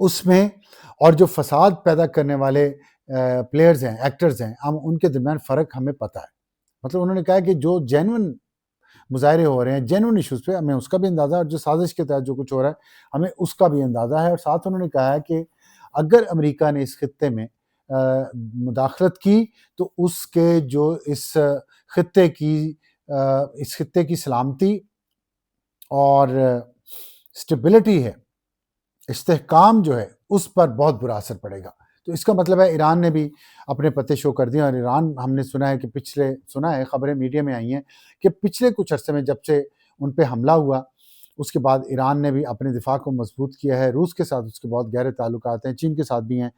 اس میں اور جو فساد پیدا کرنے والے پلیئرز ہیں، ایکٹرز ہیں، ہم ان کے درمیان فرق ہمیں پتہ ہے۔ مطلب انہوں نے کہا کہ جو جینوئن مظاہرے ہو رہے ہیں جینوئن ایشوز پہ، ہمیں اس کا بھی اندازہ ہے، اور جو سازش کے تحت جو کچھ ہو رہا ہے ہمیں اس کا بھی اندازہ ہے۔ اور ساتھ انہوں نے کہا ہے کہ اگر امریکہ نے اس خطے میں مداخلت کی تو اس کے جو خطے کی اس خطے کی سلامتی اور اسٹیبلٹی ہے، استحکام جو ہے، اس پر بہت برا اثر پڑے گا۔ تو اس کا مطلب ہے ایران نے بھی اپنے پتے شو کر دیے، اور ایران ہم نے سنا ہے کہ خبریں میڈیا میں آئی ہیں کہ پچھلے کچھ عرصے میں جب سے ان پہ حملہ ہوا اس کے بعد ایران نے بھی اپنے دفاع کو مضبوط کیا ہے۔ روس کے ساتھ اس کے بہت گہرے تعلقات ہیں، چین کے ساتھ بھی ہیں۔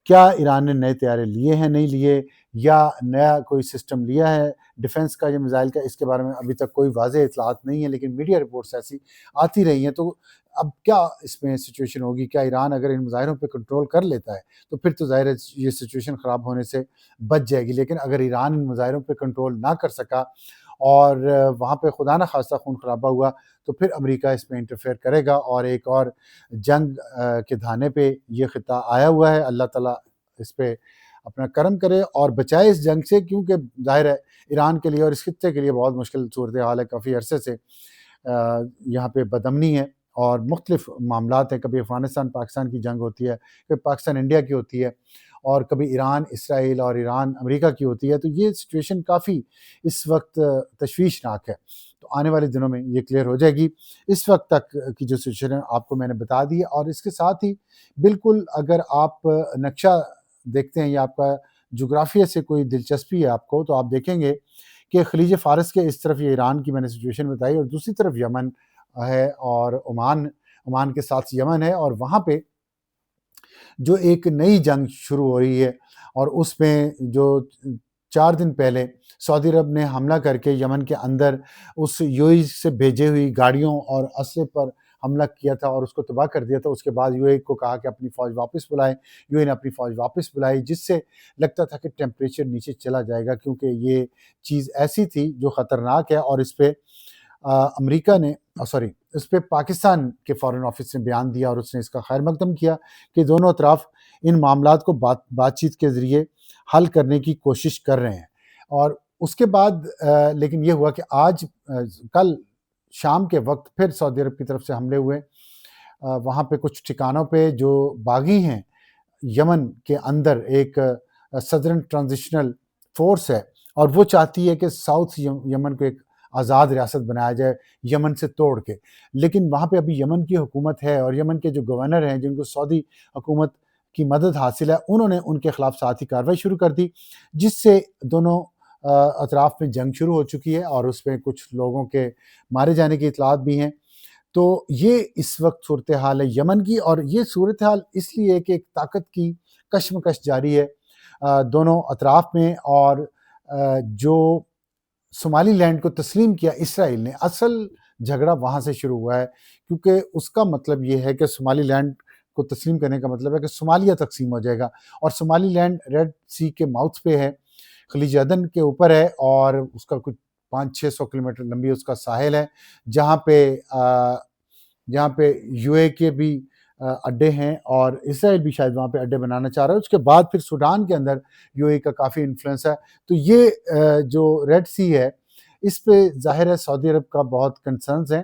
کیا ایران نے نئے طیارے لیے ہیں، نہیں لیے، یا نیا کوئی سسٹم لیا ہے ڈیفنس کا یا میزائل کا، اس کے بارے میں ابھی تک کوئی واضح اطلاعات نہیں ہیں، لیکن میڈیا رپورٹس ایسی آتی رہی ہیں۔ تو اب کیا اس میں سچویشن ہوگی؟ کیا ایران اگر ان مظاہروں پہ کنٹرول کر لیتا ہے تو پھر تو ظاہر ہے یہ سچویشن خراب ہونے سے بچ جائے گی، لیکن اگر ایران ان مظاہروں پہ کنٹرول نہ کر سکا اور وہاں پہ خدا نہ خواستہ خون خرابہ ہوا تو پھر امریکہ اس میں انٹرفیئر کرے گا، اور ایک اور جنگ کے دھانے پہ یہ خطہ آیا ہوا ہے۔ اللہ تعالیٰ اس پہ اپنا کرم کرے اور بچائے اس جنگ سے، کیونکہ ظاہر ہے ایران کے لیے اور اس خطے کے لیے بہت مشکل صورتحال ہے۔ کافی عرصے سے یہاں پہ بدامنی ہے اور مختلف معاملات ہیں، کبھی افغانستان پاکستان کی جنگ ہوتی ہے، کبھی پاکستان انڈیا کی ہوتی ہے، اور کبھی ایران اسرائیل اور ایران امریکہ کی ہوتی ہے۔ تو یہ سچویشن کافی اس وقت تشویشناک ہے۔ تو آنے والے دنوں میں یہ کلیئر ہو جائے گی۔ اس وقت تک کی جو سچویشن ہے آپ کو میں نے بتا دی ہے، اور اس کے ساتھ ہی بالکل اگر آپ نقشہ دیکھتے ہیں یا آپ کا جغرافیہ سے کوئی دلچسپی ہے آپ کو، تو آپ دیکھیں گے کہ خلیج فارس کے اس طرف یہ ایران کی میں نے سچویشن بتائی، اور دوسری طرف یمن ہے اور عمان کے ساتھ یمن ہے، اور وہاں پہ جو ایک نئی جنگ شروع ہو رہی ہے، اور اس میں جو 4 دن پہلے سعودی عرب نے حملہ کر کے یمن کے اندر اس یو اے سے بھیجے ہوئی گاڑیوں اور اسلحے پر حملہ کیا تھا اور اس کو تباہ کر دیا تھا۔ اس کے بعد یو اے کو کہا کہ اپنی فوج واپس بلائیں، یو اے نے اپنی فوج واپس بلائی، جس سے لگتا تھا کہ ٹیمپریچر نیچے چلا جائے گا، کیونکہ یہ چیز ایسی تھی جو خطرناک ہے۔ اور اس پہ امریکہ نے اس پہ پاکستان کے فارن آفس نے بیان دیا اور اس نے اس کا خیر مقدم کیا کہ دونوں اطراف ان معاملات کو بات چیت کے ذریعے حل کرنے کی کوشش کر رہے ہیں۔ اور اس کے بعد لیکن یہ ہوا کہ کل شام کے وقت پھر سعودی عرب کی طرف سے حملے ہوئے وہاں پہ کچھ ٹھکانوں پہ جو باغی ہیں یمن کے اندر۔ ایک صدرن ٹرانزیشنل فورس ہے اور وہ چاہتی ہے کہ ساؤتھ یمن کو ایک آزاد ریاست بنایا جائے یمن سے توڑ کے، لیکن وہاں پہ ابھی یمن کی حکومت ہے، اور یمن کے جو گورنر ہیں جن کو سعودی حکومت کی مدد حاصل ہے، انہوں نے ان کے خلاف ساتھی کارروائی شروع کر دی، جس سے دونوں اطراف میں جنگ شروع ہو چکی ہے، اور اس میں کچھ لوگوں کے مارے جانے کی اطلاعات بھی ہیں۔ تو یہ اس وقت صورتحال ہے یمن کی، اور یہ صورتحال اس لیے کہ ایک طاقت کی کشمکش جاری ہے دونوں اطراف میں، اور جو صومالی لینڈ کو تسلیم کیا اسرائیل نے، اصل جھگڑا وہاں سے شروع ہوا ہے، کیونکہ اس کا مطلب یہ ہے کہ صومالی لینڈ کو تسلیم کرنے کا مطلب ہے کہ صومالیہ تقسیم ہو جائے گا، اور صومالی لینڈ ریڈ سی کے ماؤتھ پہ ہے، خلیج عدن کے اوپر ہے، اور اس کا کچھ 500-600 کلومیٹر لمبی اس کا ساحل ہے، جہاں پہ یو اے کے بھی اڈے ہیں، اور اسرائیل بھی شاید وہاں پہ اڈے بنانا چاہ رہا ہے۔ اس کے بعد پھر سوڈان کے اندر یو اے کا کافی انفلوئنس ہے۔ تو یہ جو ریڈ سی ہے اس پہ ظاہر ہے سعودی عرب کا بہت کنسرنز ہیں،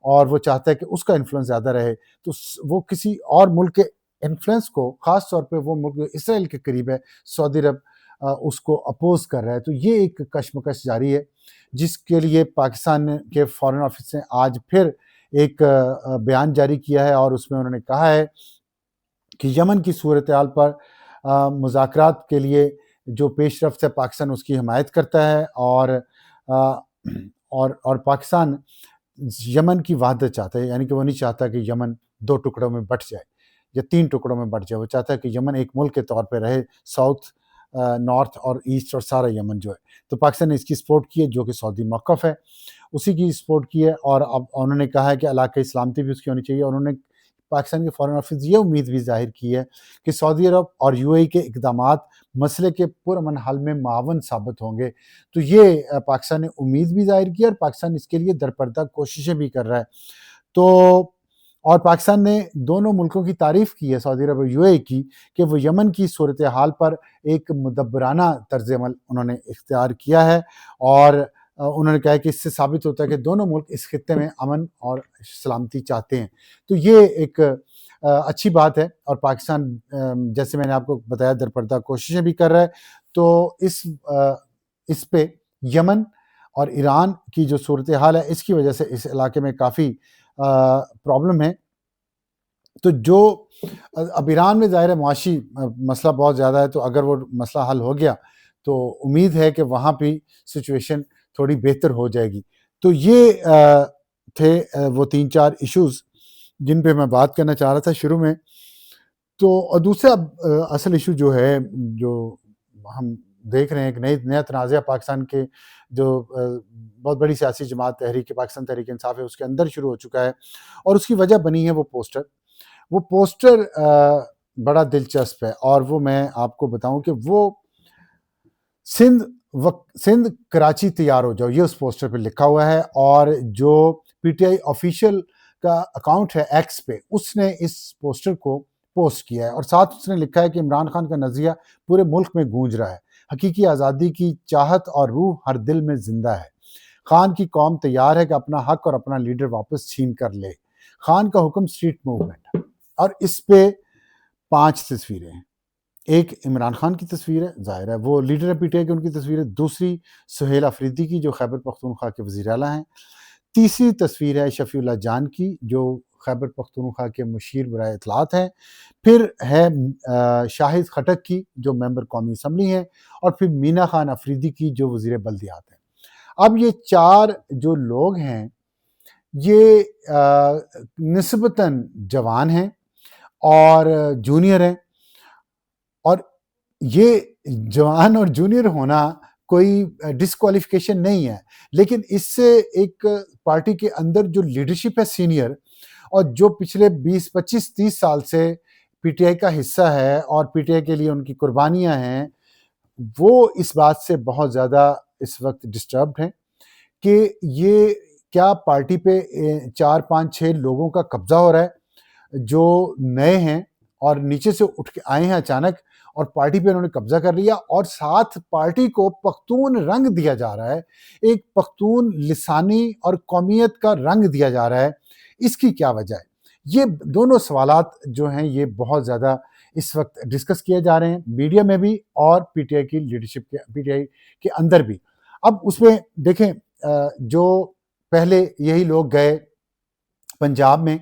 اور وہ چاہتا ہے کہ اس کا انفلوئنس زیادہ رہے، تو وہ کسی اور ملک کے انفلوئنس کو، خاص طور پہ وہ ملک اسرائیل کے قریب ہے، سعودی عرب اس کو اپوز کر رہا ہے۔ تو یہ ایک کشمکش جاری ہے، جس کے لیے پاکستان کے فارن آفس نے آج پھر ایک بیان جاری کیا ہے، اور اس میں انہوں نے کہا ہے کہ یمن کی صورتحال پر مذاکرات کے لیے جو پیش رفت ہے پاکستان اس کی حمایت کرتا ہے، اور پاکستان یمن کی وحدت چاہتا ہے، یعنی کہ وہ نہیں چاہتا کہ یمن 2 ٹکڑوں میں بٹ جائے یا 3 ٹکڑوں میں بٹ جائے، وہ چاہتا ہے کہ یمن ایک ملک کے طور پہ رہے، ساؤتھ، نارتھ اور ایسٹ اور سارا یمن جو ہے۔ تو پاکستان نے اس کی سپورٹ کی ہے، جو کہ سعودی موقف ہے، اسی کی سپورٹ کی ہے، اور اب انہوں نے کہا ہے کہ علاقائی سلامتی بھی اس کی ہونی چاہیے، اور انہوں نے پاکستان کے فارن آفس یہ امید بھی ظاہر کی ہے کہ سعودی عرب اور یو اے کے اقدامات مسئلے کے پرامن حل میں معاون ثابت ہوں گے۔ تو یہ پاکستان نے امید بھی ظاہر کی ہے، اور پاکستان اس کے لیے درپردہ کوششیں بھی کر رہا ہے۔ تو اور پاکستان نے دونوں ملکوں کی تعریف کی ہے، سعودی عرب اور UAE کی، کہ وہ یمن کی صورتحال پر ایک مدبرانہ طرز عمل انہوں نے اختیار کیا ہے، اور انہوں نے کہا ہے کہ اس سے ثابت ہوتا ہے کہ دونوں ملک اس خطے میں امن اور سلامتی چاہتے ہیں۔ تو یہ ایک اچھی بات ہے، اور پاکستان جیسے میں نے آپ کو بتایا درپردہ کوششیں بھی کر رہا ہے۔ تو اس پہ یمن اور ایران کی جو صورتحال ہے، اس کی وجہ سے اس علاقے میں کافی پرابلم ہے۔ تو جو اب ایران میں ظاہر ہے معاشی مسئلہ بہت زیادہ ہے، تو اگر وہ مسئلہ حل ہو گیا تو امید ہے کہ وہاں بھی سچویشن تھوڑی بہتر ہو جائے گی۔ تو یہ تھے وہ 3-4 ایشوز جن پہ میں بات کرنا چاہ رہا تھا شروع میں۔ تو دوسرا اصل ایشو جو ہے، جو ہم دیکھ رہے ہیں، ایک نیا تنازعہ پاکستان کے جو بہت بڑی سیاسی جماعت تحریک پاکستان تحریک انصاف ہے، اس کے اندر شروع ہو چکا ہے، اور اس کی وجہ بنی ہے وہ پوسٹر بڑا دلچسپ ہے، اور وہ میں آپ کو بتاؤں کہ وہ سندھ کراچی تیار ہو جاؤ، یہ اس پوسٹر پہ لکھا ہوا ہے، اور جو PTI آفیشیل کا اکاؤنٹ ہے ایکس پہ، اس نے اس پوسٹر کو پوسٹ کیا ہے، اور ساتھ اس نے لکھا ہے کہ عمران خان کا نظریہ پورے ملک میں گونج رہا ہے، حقیقی آزادی کی چاہت اور روح ہر دل میں زندہ ہے، خان کی قوم تیار ہے کہ اپنا حق اور اپنا لیڈر واپس چھین کر لے، خان کا حکم اسٹریٹ موومنٹ۔ اور اس پہ 5 تصویریں ہیں، ایک عمران خان کی تصویر ہے، ظاہر ہے وہ لیڈر ہے PTI کی، ان کی تصویر ہے، دوسری سہیل آفریدی کی جو خیبر پختونخوا کے وزیر اعلیٰ ہیں، تیسری تصویر ہے شفیع اللہ جان کی جو خیبر پختونخوا کے مشیر برائے اطلاعات ہیں، پھر ہے شاہد خٹک کی جو ممبر قومی اسمبلی ہیں، اور پھر مینا خان افریدی کی جو وزیر بلدیات ہیں۔ اب یہ 4 جو لوگ ہیں یہ نسبتاً جوان ہیں اور جونیئر ہیں، اور یہ جوان اور جونیئر ہونا کوئی ڈسکوالیفیکیشن نہیں ہے، لیکن اس سے ایک پارٹی کے اندر جو لیڈرشپ ہے سینئر، اور جو پچھلے 20-25-30 سال سے PTI کا حصہ ہے اور PTI کے لیے ان کی قربانیاں ہیں، وہ اس بات سے بہت زیادہ اس وقت ڈسٹربڈ ہیں کہ یہ کیا پارٹی پہ 4-5-6 لوگوں کا قبضہ ہو رہا ہے جو نئے ہیں اور نیچے سے اٹھ کے آئے ہیں اچانک، اور پارٹی پہ انہوں نے قبضہ کر لیا، اور ساتھ پارٹی کو پختون رنگ دیا جا رہا ہے، ایک پختون لسانی اور قومیت کا رنگ دیا جا رہا ہے۔ اس کی کیا وجہ ہے؟ یہ دونوں سوالات جو ہیں یہ بہت زیادہ اس وقت ڈسکس کیے جا رہے ہیں میڈیا میں بھی اور PTI کی لیڈرشپ کے PTI کے اندر بھی۔ اب اس میں دیکھیں جو پہلے یہی لوگ گئے پنجاب میں،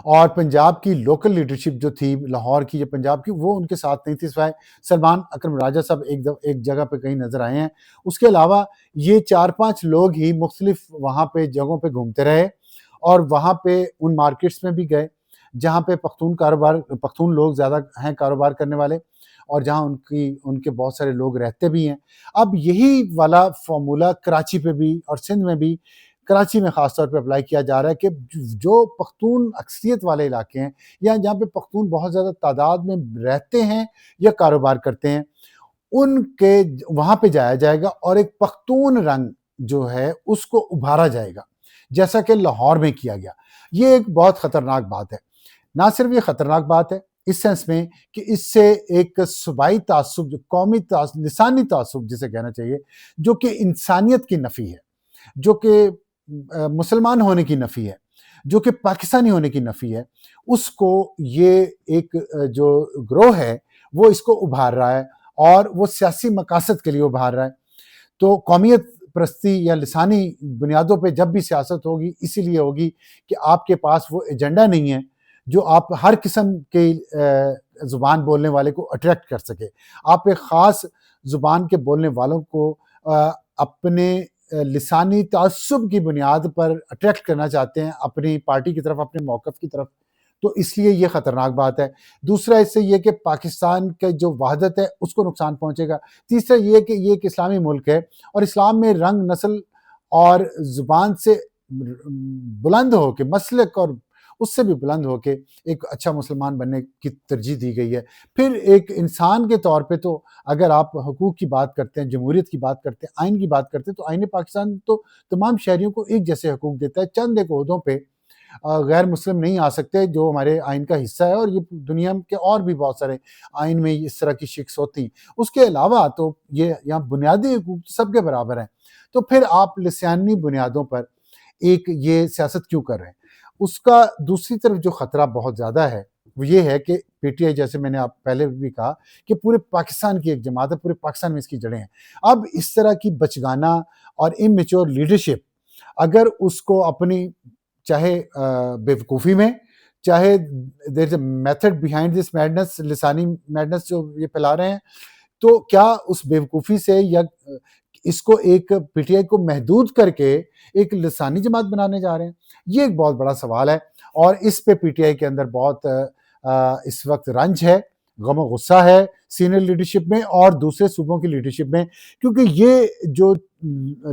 اور پنجاب کی لوکل لیڈرشپ جو تھی لاہور کی یا پنجاب کی، وہ ان کے ساتھ نہیں تھی، سوائے سلمان اکرم راجہ صاحب ایک جگہ پہ کہیں نظر آئے ہیں، اس کے علاوہ یہ 4-5 لوگ ہی مختلف وہاں پہ جگہوں پہ گھومتے رہے، اور وہاں پہ ان مارکیٹس میں بھی گئے جہاں پہ پختون لوگ زیادہ ہیں کاروبار کرنے والے، اور جہاں ان کے بہت سارے لوگ رہتے بھی ہیں۔ اب یہی والا فارمولا کراچی پہ بھی اور سندھ میں بھی، کراچی میں خاص طور پہ اپلائی کیا جا رہا ہے کہ جو پختون اکثریت والے علاقے ہیں یا جہاں پہ پختون بہت زیادہ تعداد میں رہتے ہیں یا کاروبار کرتے ہیں، ان کے وہاں پہ جایا جائے گا، اور ایک پختون رنگ جو ہے اس کو ابھارا جائے گا، جیسا کہ لاہور میں کیا گیا۔ یہ ایک بہت خطرناک بات ہے، نہ صرف یہ خطرناک بات ہے اس سینس میں کہ اس سے ایک صوبائی تعصب، جو قومی تعصب، لسانی تعصب جسے کہنا چاہیے، جو کہ انسانیت کی نفی ہے، جو کہ مسلمان ہونے کی نفی ہے، جو کہ پاکستانی ہونے کی نفی ہے، اس کو یہ ایک جو گروہ ہے وہ اس کو ابھار رہا ہے، اور وہ سیاسی مقاصد کے لیے ابھار رہا ہے۔ تو قومیت پرستی یا لسانی بنیادوں پہ جب بھی سیاست ہوگی، اسی لیے ہوگی کہ آپ کے پاس وہ ایجنڈا نہیں ہے جو آپ ہر قسم کے زبان بولنے والے کو اٹریکٹ کر سکے۔ آپ ایک خاص زبان کے بولنے والوں کو اپنے لسانی تعصب کی بنیاد پر اٹریکٹ کرنا چاہتے ہیں اپنی پارٹی کی طرف، اپنے موقف کی طرف، تو اس لیے یہ خطرناک بات ہے۔ دوسرا اس سے یہ کہ پاکستان کے جو وحدت ہے اس کو نقصان پہنچے گا۔ تیسرا یہ کہ یہ ایک اسلامی ملک ہے، اور اسلام میں رنگ، نسل اور زبان سے بلند ہو کے، مسلک اور اس سے بھی بلند ہو کے ایک اچھا مسلمان بننے کی ترجیح دی گئی ہے۔ پھر ایک انسان کے طور پہ تو اگر آپ حقوق کی بات کرتے ہیں، جمہوریت کی بات کرتے ہیں، آئین کی بات کرتے ہیں، تو آئین پاکستان تو تمام شہریوں کو ایک جیسے حقوق دیتا ہے۔ چند ایک عہدوں پہ غیر مسلم نہیں آ سکتے جو ہمارے آئین کا حصہ ہے، اور یہ دنیا کے اور بھی بہت سارے آئین میں اس طرح کی شکست ہوتی ہیں۔ اس کے علاوہ تو یہ یہاں بنیادی حقوق سب کے برابر ہیں، تو پھر آپ لسانی بنیادوں پر ایک یہ سیاست کیوں کر رہے ہیں؟ اس کا دوسری طرف جو خطرہ بہت زیادہ ہے وہ یہ ہے کہ پی ٹی آئی، جیسے میں نے آپ پہلے بھی کہا کہ پورے پاکستان کی ایک جماعت ہے، پورے پاکستان میں اس کی جڑیں ہیں۔ اب اس طرح کی بچگانہ اور امیچور لیڈرشپ اگر اس کو اپنی چاہے بیوقوفی میں، چاہے there is a method behind this madness, لسانی میڈنس جو یہ پھیلا رہے ہیں، تو کیا اس بیوقوفی سے یا اس کو ایک پی ٹی آئی کو محدود کر کے ایک لسانی جماعت بنانے جا رہے ہیں؟ یہ ایک بہت بڑا سوال ہے، اور اس پہ پی ٹی آئی کے اندر بہت اس وقت رنج ہے، غم و غصہ ہے سینئر لیڈرشپ میں اور دوسرے صوبوں کی لیڈرشپ میں، کیونکہ یہ جو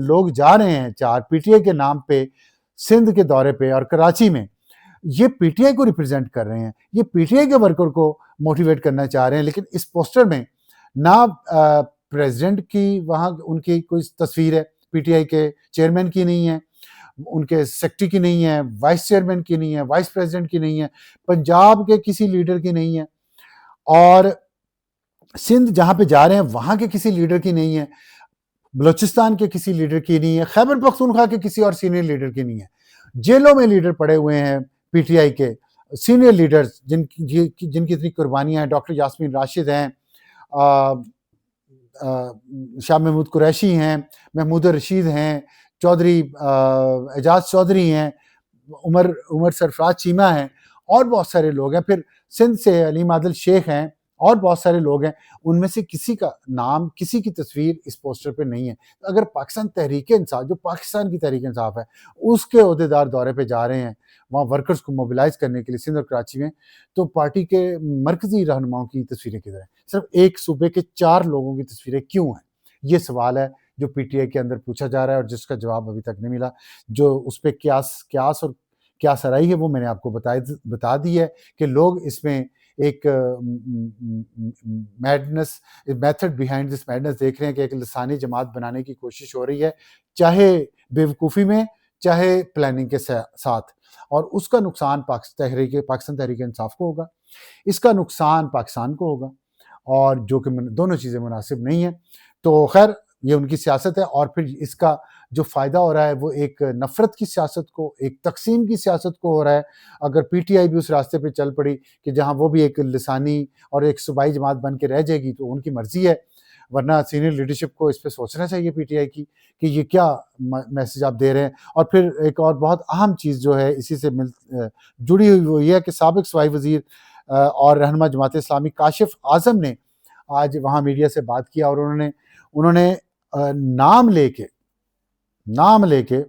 لوگ جا رہے ہیں چار پی ٹی آئی کے نام پہ سندھ کے دورے پہ اور کراچی میں، یہ پی ٹی آئی کو ریپرزینٹ کر رہے ہیں، یہ پی ٹی آئی کے ورکر کو موٹیویٹ کرنا چاہ رہے ہیں، لیکن اس پوسٹر میں نہ پریزیڈنٹ کی وہاں ان کی کوئی تصویر ہے، پی ٹی آئی کے چیئرمین کی نہیں ہے، ان کے سیکرٹری کی نہیں ہے، وائس چیئرمین کی نہیں ہے، وائس پریزیڈنٹ کی نہیں ہے، پنجاب کے کسی لیڈر کی نہیں ہے، اور سندھ جہاں پہ جا رہے ہیں وہاں کے کسی لیڈر کی نہیں ہے، بلوچستان کے کسی لیڈر کی نہیں ہے، خیبر پختونخوا کے کسی اور سینئر لیڈر کی نہیں ہے۔ جیلوں میں لیڈر پڑے ہوئے ہیں پی ٹی آئی کے سینئر لیڈرز جن کی اتنی قربانیاں ہیں، ڈاکٹر یاسمین راشد ہیں، شاہ محمود قریشی ہیں، محمود رشید ہیں، چودھری اعجاز چودھری ہیں، عمر سرفراز چیمہ ہیں، اور بہت سارے لوگ ہیں، پھر سندھ سے علیم عادل شیخ ہیں، اور بہت سارے لوگ ہیں، ان میں سے کسی کا نام، کسی کی تصویر اس پوسٹر پہ نہیں ہے۔ اگر پاکستان تحریک انصاف، جو پاکستان کی تحریک انصاف ہے، اس کے عہدیدار دورے پہ جا رہے ہیں وہاں ورکرز کو موبیلائز کرنے کے لیے سندھ اور کراچی میں، تو پارٹی کے مرکزی رہنماؤں کی تصویریں کدھر ہیں؟ صرف ایک صوبے کے 4 لوگوں کی تصویریں کیوں ہیں؟ یہ سوال ہے جو پی ٹی آئی کے اندر پوچھا جا رہا ہے، اور جس کا جواب ابھی تک نہیں ملا۔ جو اس پہ قیاس اور قیاس آرائی ہے وہ میں نے آپ کو بتا دی ہے کہ لوگ اس میں ایک madness, method behind this madness دیکھ رہے ہیں کہ ایک لسانی جماعت بنانے کی کوشش ہو رہی ہے، چاہے بیوقوفی میں، چاہے پلاننگ کے ساتھ، اور اس کا نقصان پاکستان تحریک انصاف کو ہوگا، اس کا نقصان پاکستان کو ہوگا، اور جو کہ دونوں چیزیں مناسب نہیں ہیں۔ تو خیر یہ ان کی سیاست ہے، اور پھر اس کا جو فائدہ ہو رہا ہے وہ ایک نفرت کی سیاست کو، ایک تقسیم کی سیاست کو ہو رہا ہے۔ اگر پی ٹی آئی بھی اس راستے پہ چل پڑی کہ جہاں وہ بھی ایک لسانی اور ایک صوبائی جماعت بن کے رہ جائے گی تو ان کی مرضی ہے، ورنہ سینئر لیڈرشپ کو اس پہ سوچنا چاہیے پی ٹی آئی کی کہ یہ کیا میسج آپ دے رہے ہیں۔ اور پھر ایک اور بہت اہم چیز جو ہے اسی سے جڑی ہوئی وہ یہ ہے کہ سابق صوبائی وزیر اور رہنما جماعت اسلامی کاشف اعظم نے آج وہاں میڈیا سے بات کیا، اور انہوں نے نام لے کے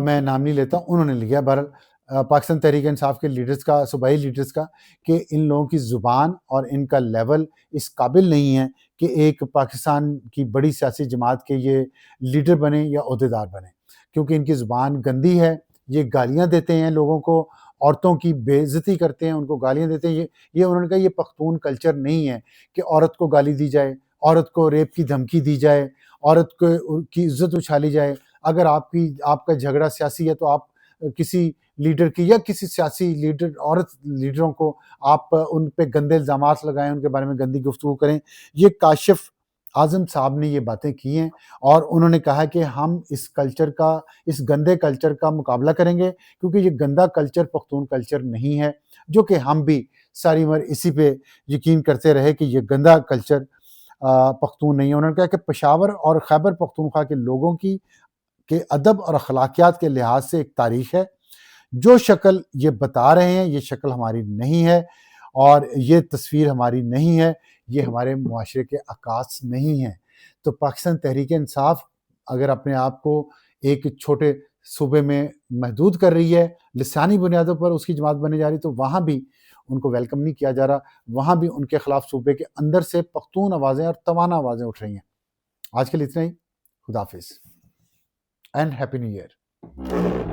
میں نام نہیں لیتا، انہوں نے لیا بہرحال پاکستان تحریک انصاف کے لیڈرز کا، صوبائی لیڈرز کا، کہ ان لوگوں کی زبان اور ان کا لیول اس قابل نہیں ہے کہ ایک پاکستان کی بڑی سیاسی جماعت کے یہ لیڈر بنے یا عہدیدار بنے، کیونکہ ان کی زبان گندی ہے، یہ گالیاں دیتے ہیں لوگوں کو، عورتوں کی بے عزتی کرتے ہیں، ان کو گالیاں دیتے ہیں۔ یہ انہوں نے کہا یہ پختون کلچر نہیں ہے کہ عورت کو گالی دی جائے، عورت کو ریپ کی دھمکی دی جائے، عورت کی عزت اچھالی جائے۔ اگر آپ کا جھگڑا سیاسی ہے تو آپ کسی لیڈر کی یا کسی سیاسی عورت لیڈروں کو آپ ان پہ گندے الزامات لگائیں، ان کے بارے میں گندی گفتگو کریں۔ یہ کاشف اعظم صاحب نے یہ باتیں کی ہیں، اور انہوں نے کہا کہ ہم اس گندے کلچر کا مقابلہ کریں گے، کیونکہ یہ گندا کلچر پختون کلچر نہیں ہے، جو کہ ہم بھی ساری عمر اسی پہ یقین کرتے رہے کہ یہ گندا کلچر پختون نہیں ہے۔ انہوں نے کہا کہ پشاور اور خیبر پختونخوا کے لوگوں کے ادب اور اخلاقیات کے لحاظ سے ایک تاریخ ہے، جو شکل یہ بتا رہے ہیں یہ شکل ہماری نہیں ہے، اور یہ تصویر ہماری نہیں ہے، یہ ہمارے معاشرے کے عکاس نہیں ہے۔ تو پاکستان تحریک انصاف اگر اپنے آپ کو ایک چھوٹے صوبے میں محدود کر رہی ہے، لسانی بنیادوں پر اس کی جماعت بننے جا رہی، تو وہاں بھی ان کو ویلکم نہیں کیا جا رہا، وہاں بھی ان کے خلاف صوبے کے اندر سے پختون آوازیں اور توانا آوازیں اٹھ رہی ہیں۔ آج کے لیے اتنا ہی، خدا حافظ اینڈ ہیپی نیو ایئر۔